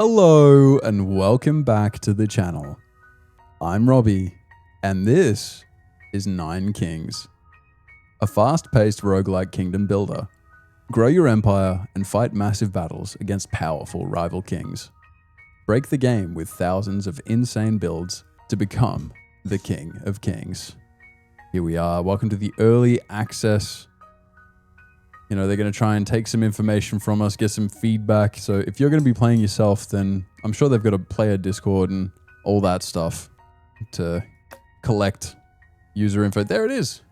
Hello and welcome back to the channel. I'm Robbie and this is Nine Kings, a fast-paced roguelike kingdom builder. Grow your empire and fight massive battles against powerful rival kings. Break the game with thousands of insane builds to become the King of Kings. Here we are. Welcome to the early access. You know, they're going to try and take some information from us, get some feedback. So if you're going to be playing yourself, then I'm sure they've got a player Discord and all that stuff to collect user info. There it is.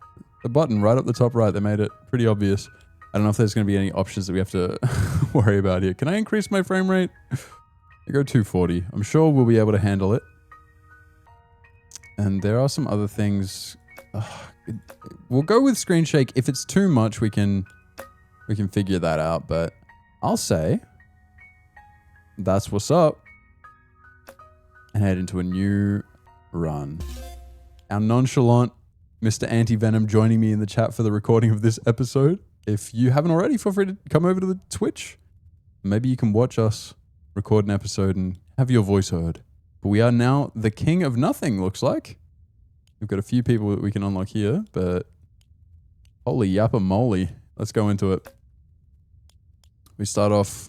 The button right up the top right. They made it pretty obvious. I don't know if there's going to be any options that we have to worry about here. Can I increase my frame rate? I go 240. I'm sure we'll be able to handle it. And there are some other things. We'll go with screen shake. If it's too much, we can figure that out, but I'll say that's what's up and head into a new run. Our nonchalant Mr. Anti-Venom joining me in the chat for the recording of this episode. If you haven't already, feel free to come over to the Twitch. Maybe you can watch us record an episode and have your voice heard. But we are now the king of nothing, looks like. We've got a few people that we can unlock here, but holy yappa moly. Let's go into it. We start off.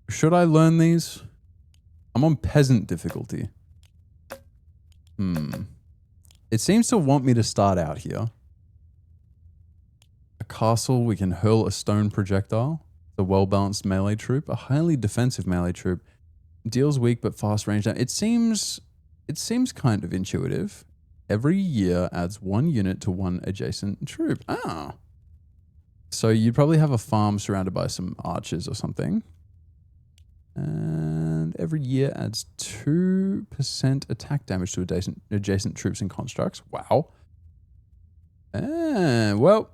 Should I learn these? I'm on peasant difficulty. It seems to want me to start out here. A castle, we can hurl a stone projectile. The well-balanced melee troop. A highly defensive melee troop. Deals weak but fast range. It seems kind of intuitive. Every year adds 1 unit to 1 adjacent troop. Ah. So you'd probably have a farm surrounded by some archers or something. And every year adds 2% attack damage to adjacent troops and constructs. Wow. Well,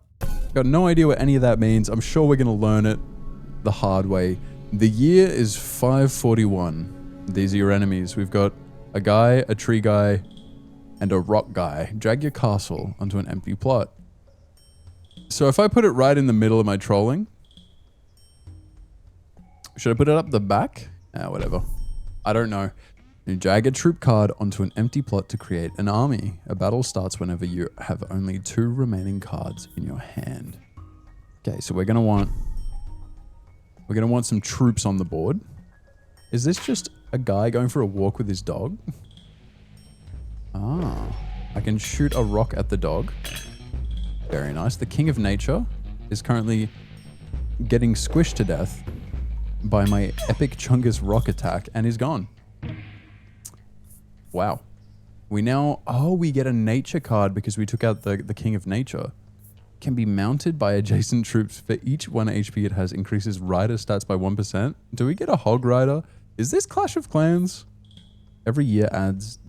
got no idea what any of that means. I'm sure we're going to learn it the hard way. The year is 541. These are your enemies. We've got a guy, a tree guy, and a rock guy. Drag your castle onto an empty plot. So if I put it right in the middle of my trolling, should I put it up the back? Whatever. I don't know. You drag a troop card onto an empty plot to create an army. A battle starts whenever you have only 2 remaining cards in your hand. Okay, so we're gonna want some troops on the board. Is this just a guy going for a walk with his dog? Ah, I can shoot a rock at the dog. Very nice. The King of Nature is currently getting squished to death by my epic Chungus rock attack and is gone. Wow. We get a nature card because we took out the King of Nature. Can be mounted by adjacent troops. For each 1 HP it has, increases rider stats by 1%. Do we get a hog rider? Is this Clash of Clans? Every year adds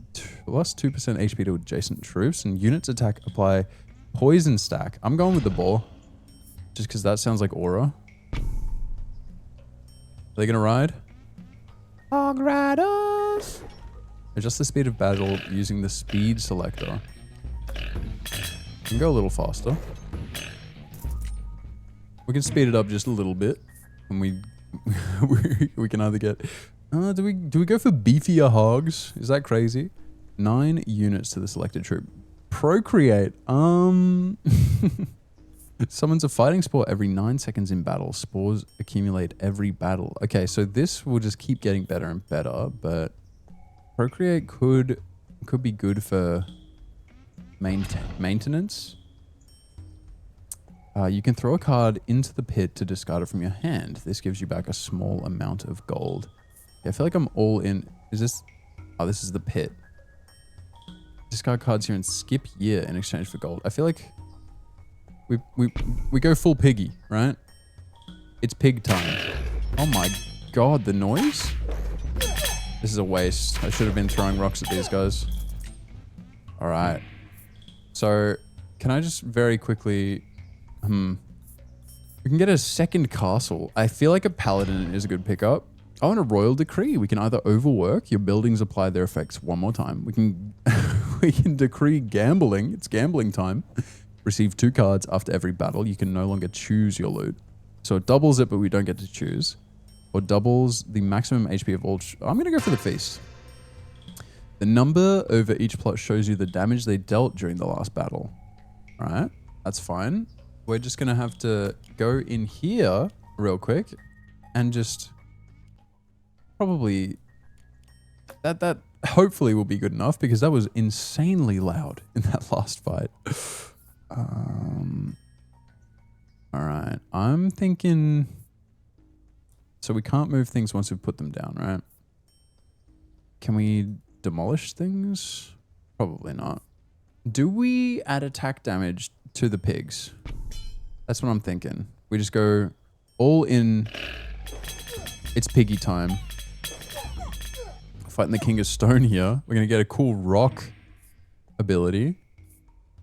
plus 2% HP to adjacent troops and units attack apply poison stack. I'm going with the boar. Just because that sounds like aura. Are they going to ride? Hog riders! Adjust the speed of battle using the speed selector. We can go a little faster. We can speed it up just a little bit. And we can either get... do we go for beefier hogs? Is that crazy? 9 units to the selected troop. Procreate. Summons a fighting spore every 9 seconds in battle. Spores accumulate every battle. Okay, so this will just keep getting better and better, but Procreate could be good for maintenance. You can throw a card into the pit to discard it from your hand. This gives you back a small amount of gold. Yeah, I feel like I'm all in. Is this? Oh, this is the pit. Discard cards here and skip year in exchange for gold. I feel like we go full piggy, right? It's pig time. Oh my god, the noise? This is a waste. I should have been throwing rocks at these guys. All right. So, can I just very quickly... We can get a second castle. I feel like a paladin is a good pickup. Oh, and a royal decree. We can either overwork, your buildings apply their effects one more time. We can we can decree gambling. It's gambling time. Receive 2 cards after every battle. You can no longer choose your loot. So it doubles it, but we don't get to choose. or doubles the maximum HP of all... I'm going to go for the feast. The number over each plot shows you the damage they dealt during the last battle. All right, that's fine. We're just going to have to go in here real quick and just probably... That hopefully will be good enough because that was insanely loud in that last fight. All right, I'm thinking... So we can't move things once we've put them down, right? Can we demolish things? Probably not. Do we add attack damage to the pigs? That's what I'm thinking. We just go all in. It's piggy time. Fighting the King of Stone here. We're going to get a cool rock ability.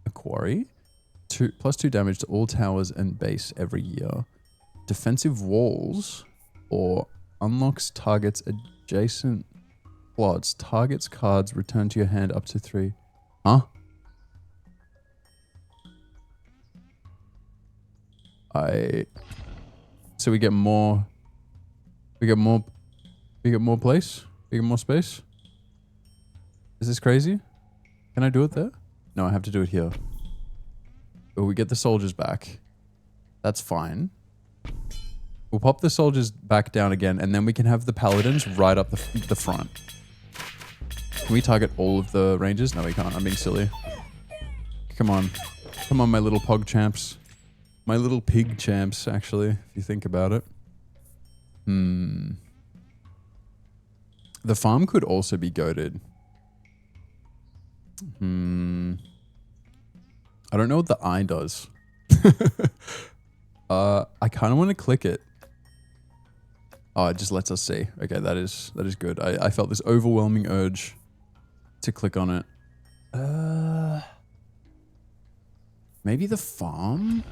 A quarry. +2 damage to all towers and base every year. Defensive walls or unlocks targets adjacent plots. Targets cards return to your hand up to 3. Huh? So we get more. We get more place. We get more space. Is this crazy? Can I do it there? No, I have to do it here. But we get the soldiers back. That's fine. We'll pop the soldiers back down again, and then we can have the paladins right up the front. Can we target all of the ranges? No, we can't. I'm being silly. Come on. Come on, my little pog champs. My little pig champs, actually, if you think about it. The farm could also be goated. I don't know what the eye does. I kind of want to click it. Oh, it just lets us see. Okay, that is good. I felt this overwhelming urge to click on it. Maybe the farm?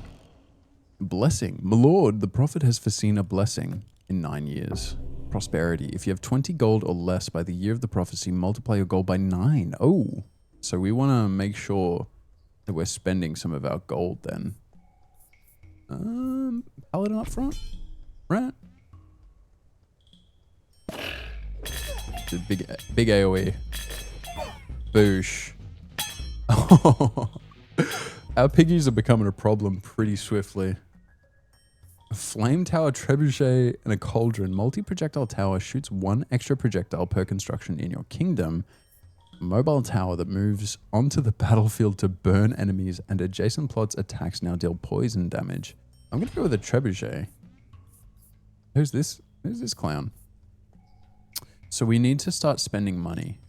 Blessing. My lord, the prophet has foreseen a blessing in 9 years. Prosperity. If you have 20 gold or less by the year of the prophecy, multiply your gold by 9. Oh, so we want to make sure that we're spending some of our gold then. Paladin up front? Right? The big AoE. Boosh. Our piggies are becoming a problem pretty swiftly. A flame tower, trebuchet, and a cauldron. Multi-projectile tower shoots 1 extra projectile per construction in your kingdom. A mobile tower that moves onto the battlefield to burn enemies and adjacent plots attacks now deal poison damage. I'm going to go with a trebuchet. Who's this? Who's this clown? So we need to start spending money.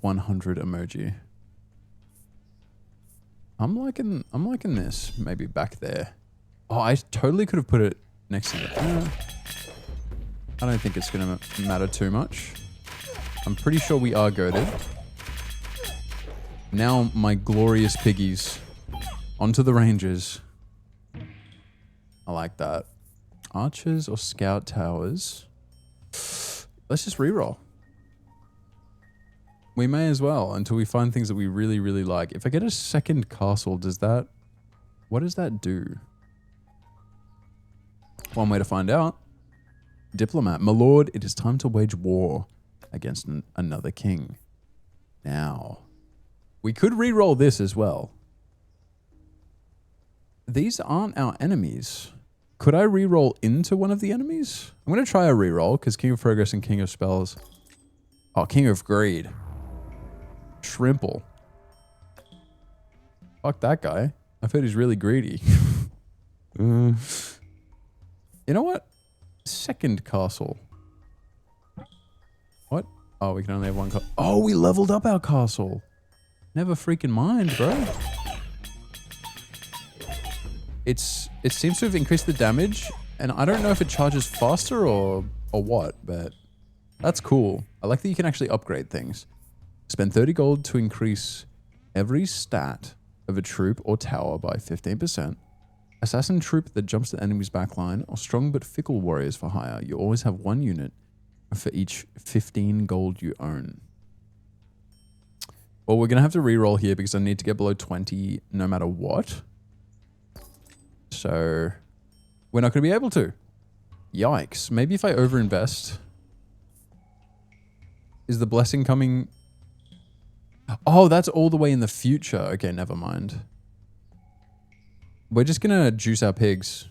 100 emoji. I'm liking this. Maybe back there. Oh, I totally could have put it next to it. I don't think it's going to matter too much. I'm pretty sure we are goated. Now my glorious piggies. Onto the ranges. I like that. Archers or scout towers. Let's just reroll. We may as well until we find things that we really, really like. If I get a second castle, what does that do? One way to find out. Diplomat. My lord, it is time to wage war against another king. Now, we could reroll this as well. These aren't our enemies. Could I reroll into one of the enemies? I'm going to try a reroll because King of Progress and King of Spells. Oh, King of Greed. Shrimple. Fuck that guy. I've heard he's really greedy. You know what? Second castle. What? Oh, we can only have one castle. Oh, we leveled up our castle. Never freaking mind, bro. It seems to have increased the damage, and I don't know if it charges faster or what, but that's cool. I like that you can actually upgrade things. Spend 30 gold to increase every stat of a troop or tower by 15%. Assassin troop that jumps the enemy's backline, or strong but fickle warriors for hire. You always have 1 unit for each 15 gold you own. Well, we're going to have to reroll here because I need to get below 20 no matter what. So we're not going to be able to. Yikes. Maybe if I overinvest. Is the blessing coming? Oh, that's all the way in the future. Okay, never mind. We're just gonna juice our pigs.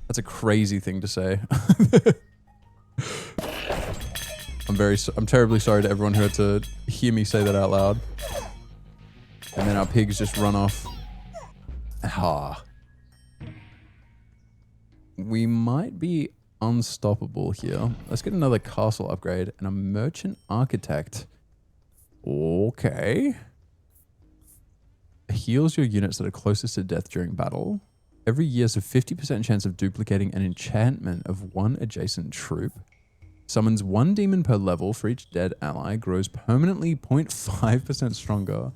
That's a crazy thing to say. I'm terribly sorry to everyone who had to hear me say that out loud. And then our pigs just run off. Ah. We might be unstoppable here. Let's get another castle upgrade and a merchant architect. Okay. Heals your units that are closest to death during battle. Every year has a 50% chance of duplicating an enchantment of one adjacent troop. Summons one demon per level for each dead ally. Grows permanently 0.5% stronger.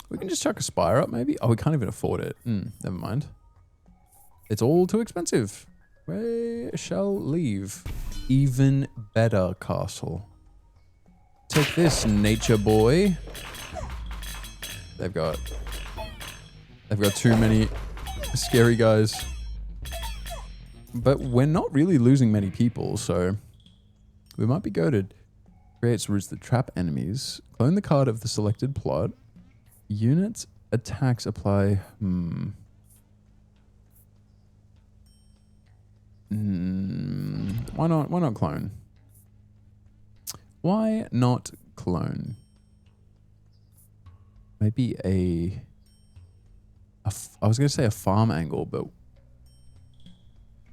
We can just chuck a spire up maybe? Oh, we can't even afford it. Never mind. It's all too expensive. We shall leave. Even better castle. Take this, nature boy. They've got too many scary guys. But we're not really losing many people, so we might be goated. Creates routes that trap enemies. Clone the card of the selected plot. Units attacks apply. Why not? Why not clone? Why not clone? Maybe I was going to say a farm angle, but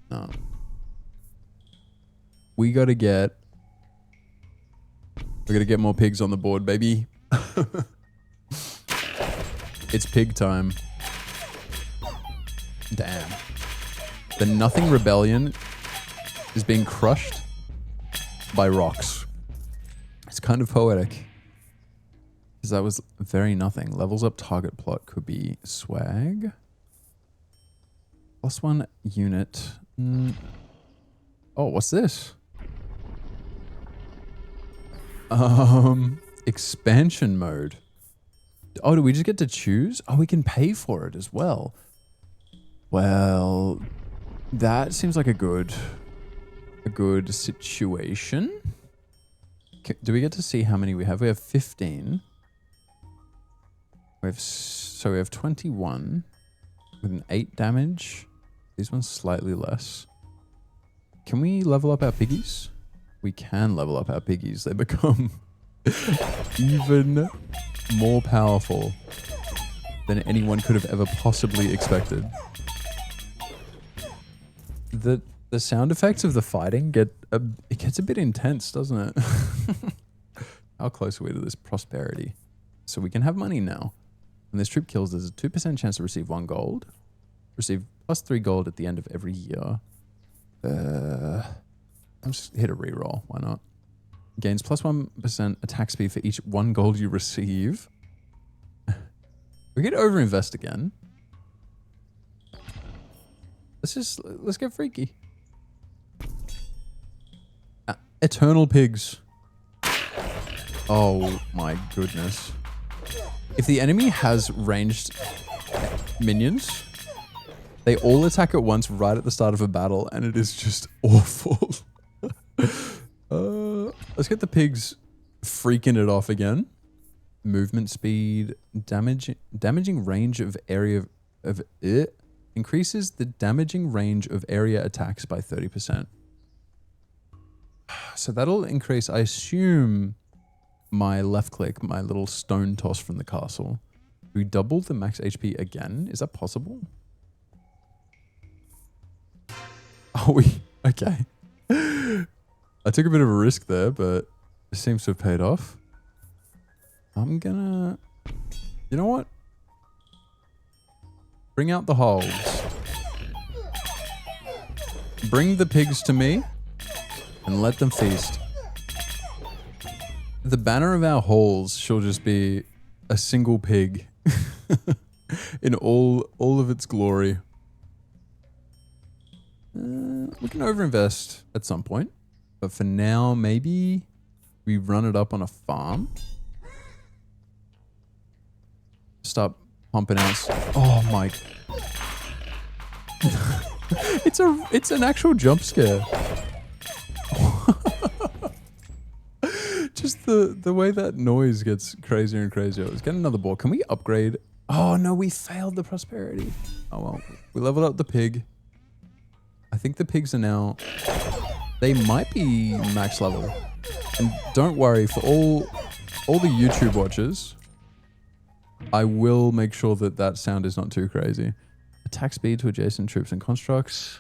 no. We got to get more pigs on the board, baby. It's pig time. Damn. The Nothing Rebellion is being crushed by rocks. It's kind of poetic. Because that was very nothing. Levels up target plot could be swag. +1 unit. Oh, what's this? Expansion mode. Oh, do we just get to choose? Oh, we can pay for it as well. Well, that seems like a good situation. Do we get to see how many we have? We have 15. We have 21 with an 8 damage. These ones slightly less. Can we level up our piggies? We can level up our piggies. They become even more powerful than anyone could have ever possibly expected. The sound effects of the fighting it gets a bit intense, doesn't it? How close are we to this prosperity? So we can have money now. When this troop kills, there's a 2% chance to receive 1 gold. Receive +3 gold at the end of every year. I'll just hit a reroll. Why not? Gains +1% attack speed for each 1 gold you receive. We could overinvest again. Let's get freaky. Eternal pigs. Oh my goodness. If the enemy has ranged minions, they all attack at once right at the start of a battle, and it is just awful. Let's get the pigs freaking it off again. Movement speed, damaging range of area of it increases the damaging range of area attacks by 30%. So that'll increase, I assume, my left click, my little stone toss from the castle. We double the max HP again? Is that possible? Oh, okay. I took a bit of a risk there, but it seems to have paid off. I'm gonna... You know what? Bring out the holes. Bring the pigs to me and let them feast. The banner of our halls shall just be a single pig in all of its glory. We can overinvest at some point, but for now, maybe we run it up on a farm. Start pumping out. Oh my! It's an actual jump scare. Just the way that noise gets crazier and crazier. Let's get another boar. Can we upgrade? Oh no, we failed the prosperity. Oh well, we leveled up the pig. I think the pigs are now, they might be max level. And don't worry, for all the YouTube watchers, I will make sure that that sound is not too crazy. Attack speed to adjacent troops and constructs.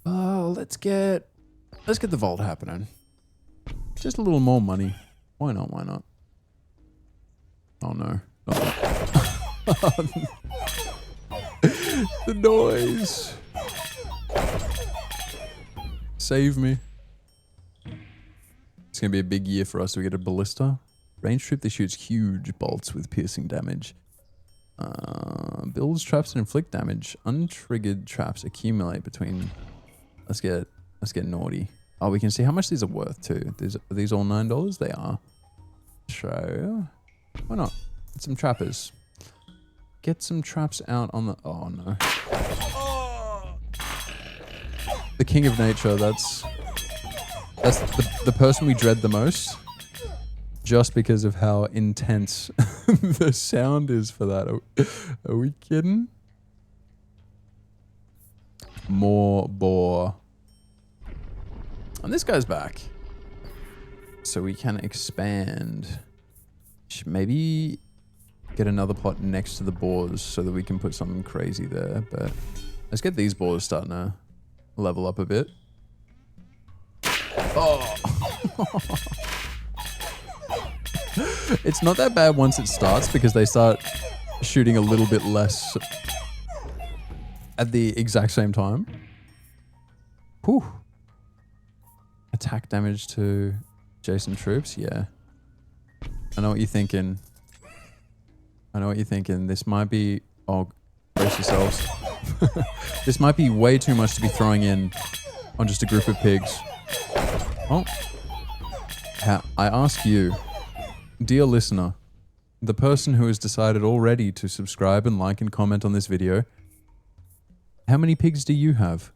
Oh, let's get the vault happening. Just a little more money. Why not? Why not? Oh no. The noise. Save me. It's going to be a big year for us. We get a ballista. Range troop that shoots huge bolts with piercing damage. Builds traps and inflict damage. Untriggered traps accumulate between... Let's get naughty. Oh, we can see how much these are worth too. Are these all $9? They are. So, why not? Get some trappers. Get some traps out on the... Oh no. The king of nature, that's the person we dread the most. Just because of how intense the sound is for that. Are we kidding? More boar. And this guy's back. So we can expand. Should maybe get another plot next to the boars so that we can put something crazy there. But let's get these boars starting to level up a bit. Oh. It's not that bad once it starts because they start shooting a little bit less at the exact same time. Whew. Attack damage to adjacent troops, yeah. I know what you're thinking. I know what you're thinking. This might be... Oh, brace yourselves. This might be way too much to be throwing in on just a group of pigs. Oh. I ask you, dear listener, the person who has decided already to subscribe and like and comment on this video, how many pigs do you have?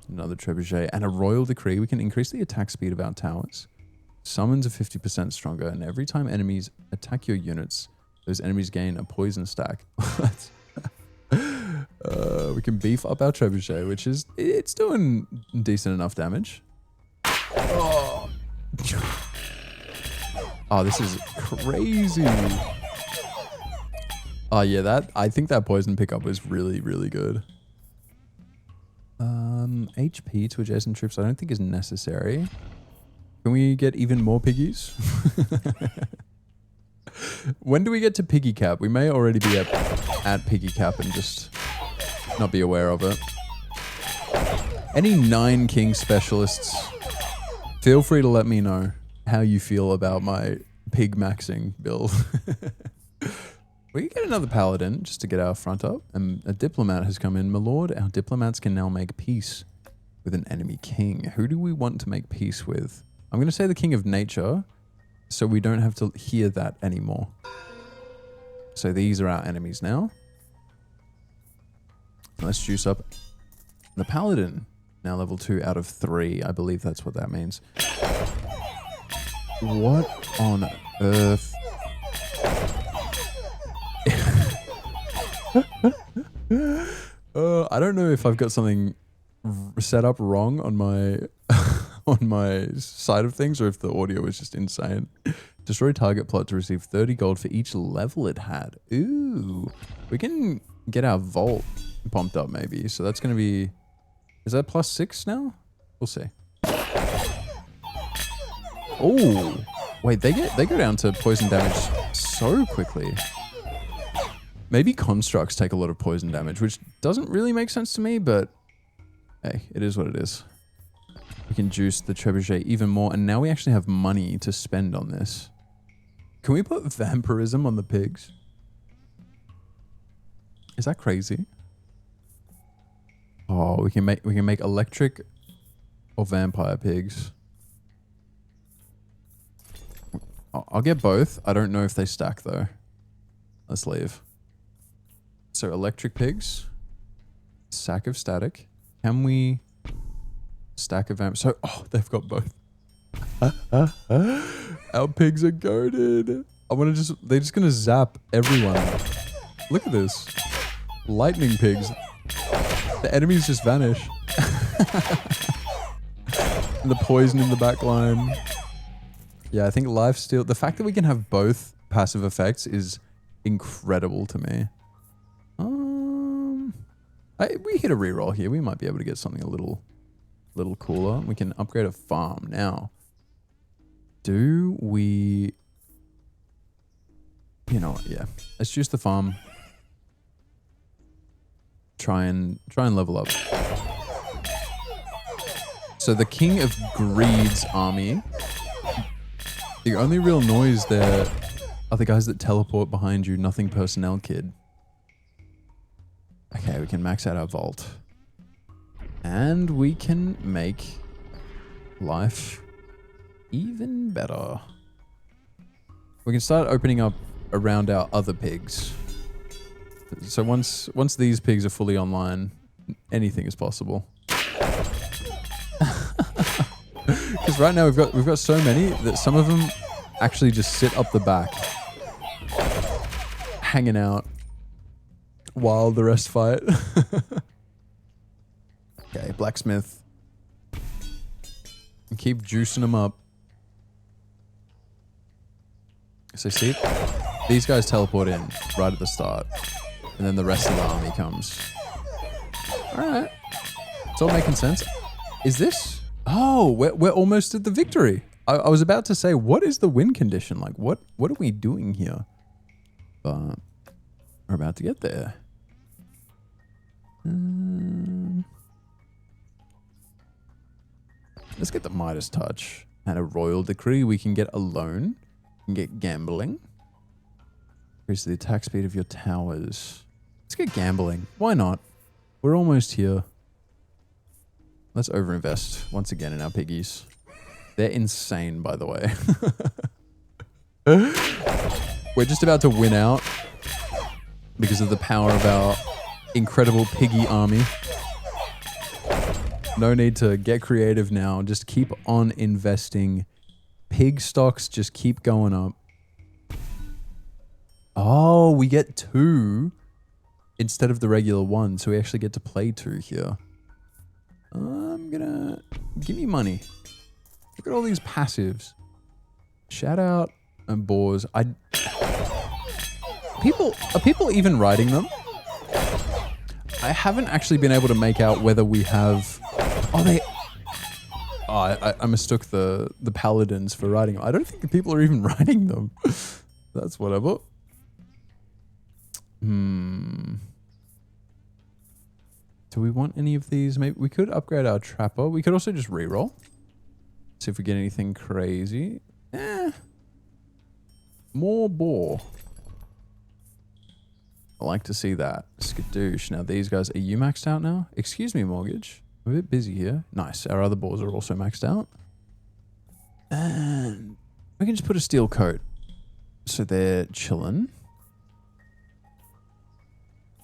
Another trebuchet and a royal decree. We can increase the attack speed of our towers. Summons are 50% stronger, and every time enemies attack your units, those enemies gain a poison stack. We can beef up our trebuchet, which is, it's doing decent enough damage. Oh, oh, this is crazy. Oh yeah, I think that poison pickup was really, really good. HP to adjacent troops I don't think is necessary. Can we get even more piggies? When do we get to piggy cap? We may already be at piggy cap and just not be aware of it. Any 9 king specialists, feel free to let me know how you feel about my pig maxing build. We can get another paladin just to get our front up. And a diplomat has come in. My lord, our diplomats can now make peace with an enemy king. Who do we want to make peace with? I'm going to say the king of nature, so we don't have to hear that anymore. So these are our enemies now. Let's juice up the paladin. Now level 2 out of 3. I believe that's what that means. What on earth? I don't know if I've got something set up wrong on my on my side of things, or if the audio is just insane. Destroy target plot to receive 30 gold for each level it had. Ooh, we can get our vault pumped up maybe. So that's going to be, is that +6 now? We'll see. Oh, wait, they go down to poison damage so quickly. Maybe constructs take a lot of poison damage, which doesn't really make sense to me, but hey, it is what it is. We can juice the trebuchet even more, and now we actually have money to spend on this. Can we put vampirism on the pigs? Is that crazy? Oh, we can make electric or vampire pigs. I'll get both. I don't know if they stack though. Let's leave. So electric pigs. Sack of static. Can we stack of amp? So, oh, they've got both. Our pigs are goated. I want to they're just going to zap everyone. Look at this. Lightning pigs. The enemies just vanish. And the poison in the back line. Yeah, I think lifesteal, the fact that we can have both passive effects is incredible to me. We hit a reroll here. We might be able to get something a little cooler. We can upgrade a farm now. Do we... You know what? Yeah, let's choose the farm. Try and level up. So the King of Greed's army. The only real noise there are the guys that teleport behind you. Nothing personnel, kid. Okay, we can max out our vault. And we can make life even better. We can start opening up around our other pigs. So once these pigs are fully online, anything is possible. Because right now we've got so many that some of them actually just sit up the back, hanging out while the rest fight. Okay, blacksmith. And keep juicing them up. So see, these guys teleport in right at the start, and then the rest of the army comes. All right, it's all making sense. Is this? Oh, we're almost at the victory. I was about to say, what is the win condition? Like, what are we doing here? But we're about to get there. Let's get the Midas touch and a royal decree. We can get a loan. We can get gambling. Increase the attack speed of your towers. Let's get gambling. Why not? We're almost here. Let's overinvest once again in our piggies. They're insane, by the way. We're just about to win out because of the power of our incredible piggy army. No need to get creative now. Just keep on investing. Pig stocks just keep going up. Oh, we get 2 instead of the regular 1. So we actually get to play 2 here. I'm gonna... Give me money. Look at all these passives. Shout out and boars. Are people even writing them? I haven't actually been able to make out whether we have... I mistook the paladins for writing them. I don't think the people are even writing them. That's whatever. Do we want any of these? Maybe we could upgrade our trapper. We could also just reroll. See if we get anything crazy. More boar. I like to see that. Skadoosh. Now these guys, are you maxed out now? Excuse me, mortgage. I'm a bit busy here. Nice. Our other boars are also maxed out. And we can just put a steel coat. So they're chilling.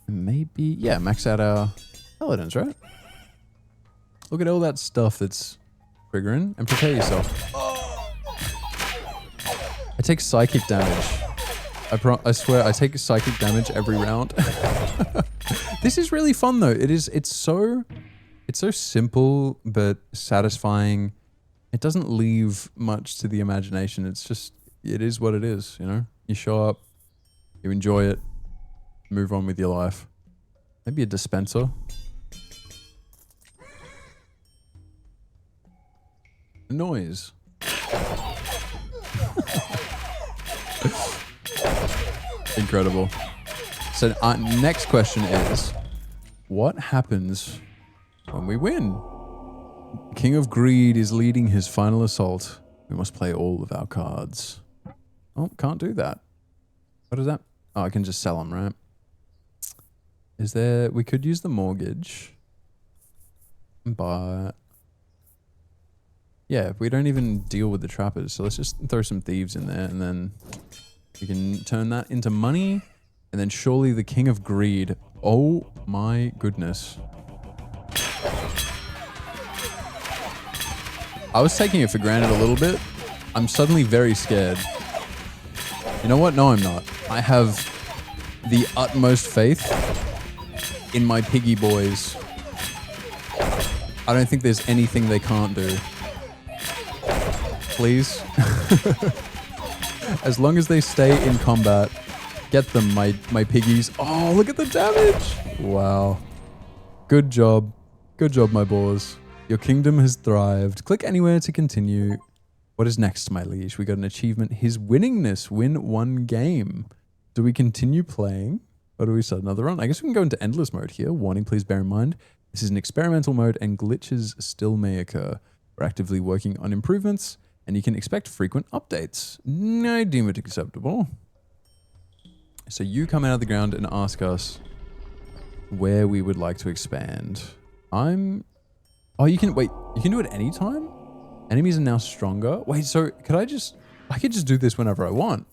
Maybe, yeah, max out our paladins, right? Look at all that stuff that's triggering, and prepare yourself. I take psychic damage. I swear I take psychic damage every round. This is really fun though. It's so simple but satisfying. It doesn't leave much to the imagination. It's just, it is what it is, you know? You show up, you enjoy it, move on with your life. Maybe a dispenser. Noise. Incredible. So our next question is, what happens when we win? King of Greed is leading his final assault. We must play all of our cards. Oh, can't do that. What is that? Oh, I can just sell them, right? Is there... We could use the mortgage. But... yeah, we don't even deal with the trappers. So let's just throw some thieves in there and then we can turn that into money. And then surely the King of Greed... Oh my goodness. I was taking it for granted a little bit. I'm suddenly very scared. You know what? No, I'm not. I have the utmost faith in my piggy boys. I don't think there's anything they can't do. Please. As long as they stay in combat, get them, my piggies. Oh, look at the damage. Wow. Good job. Good job, my boars. Your kingdom has thrived. Click anywhere to continue. What is next, my liege? We got an achievement. His winningness. Win one game. Do we continue playing? Or do we start another run? I guess we can go into endless mode here. Warning, please bear in mind, this is an experimental mode and glitches still may occur. We're actively working on improvements and you can expect frequent updates. I deem it acceptable. So you come out of the ground and ask us where we would like to expand. Oh, you can do it anytime? Enemies are now stronger. Wait, so I could just do this whenever I want.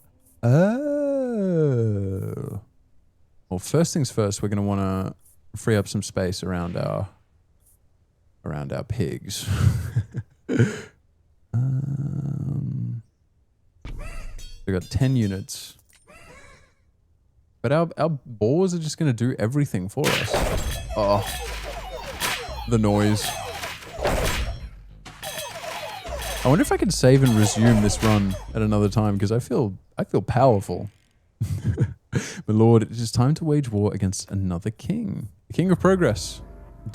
Oh. Well, first things first, we're going to want to free up some space around our pigs. We got 10 units. But our boars are just going to do everything for us. Oh. The noise. I wonder if I could save and resume this run at another time because I feel powerful. My lord, it is time to wage war against another king. The king of progress.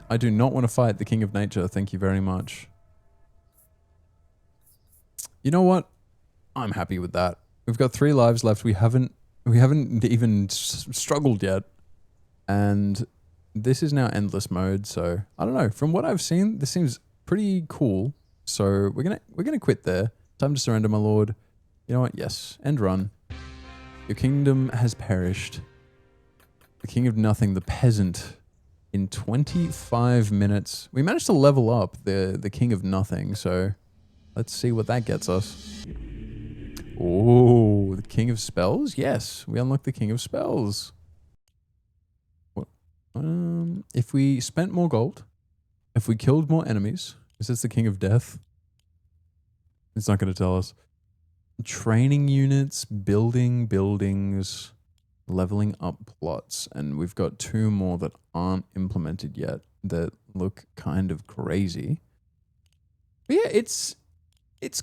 I do not want to fight the king of nature. Thank you very much. You know what? I'm happy with that. We've got 3 lives left. We haven't even struggled yet. And this is now endless mode, so I don't know. From what I've seen, this seems pretty cool. So we're gonna quit there. Time to surrender, my lord. You know what? Yes. End run. Your kingdom has perished. The king of nothing, the peasant. In 25 minutes. We managed to level up the king of nothing, so let's see what that gets us. Oh, the king of spells? Yes, we unlocked the king of spells. What? If we spent more gold, if we killed more enemies, is this the king of death? It's not going to tell us. Training units, building buildings, leveling up plots, and we've got 2 more that aren't implemented yet that look kind of crazy. But yeah, it's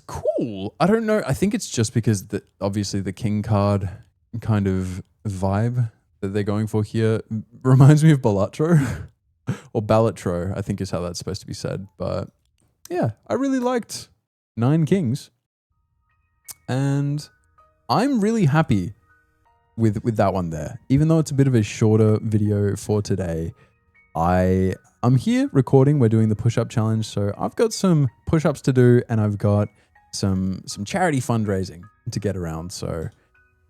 cool. I don't know. I think it's just because obviously the king card kind of vibe that they're going for here reminds me of Balatro or Balatro, I think is how that's supposed to be said. But yeah, I really liked 9 Kings. And I'm really happy with that one there. Even though it's a bit of a shorter video for today, I'm here recording. We're doing the push-up challenge. So I've got some push-ups to do and I've got some charity fundraising to get around. So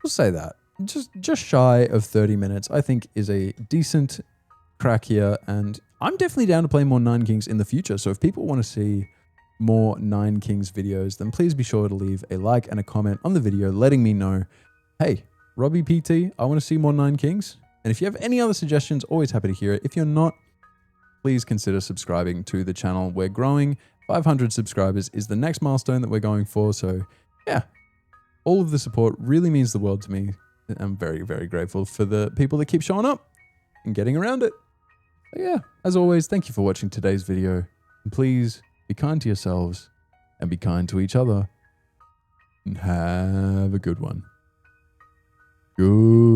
we'll say that. Just shy of 30 minutes, I think is a decent crack here. And I'm definitely down to play more 9 Kings in the future. So if people want to see more 9 Kings videos, then please be sure to leave a like and a comment on the video letting me know, hey, Robbie PT, I want to see more 9 Kings. And if you have any other suggestions, always happy to hear it. If you're not, please consider subscribing to the channel. We're growing. 500 subscribers is the next milestone that we're going for. So yeah, all of the support really means the world to me. I'm very, very grateful for the people that keep showing up and getting around it. So yeah, as always, thank you for watching today's video. And please be kind to yourselves and be kind to each other. And have a good one. Good.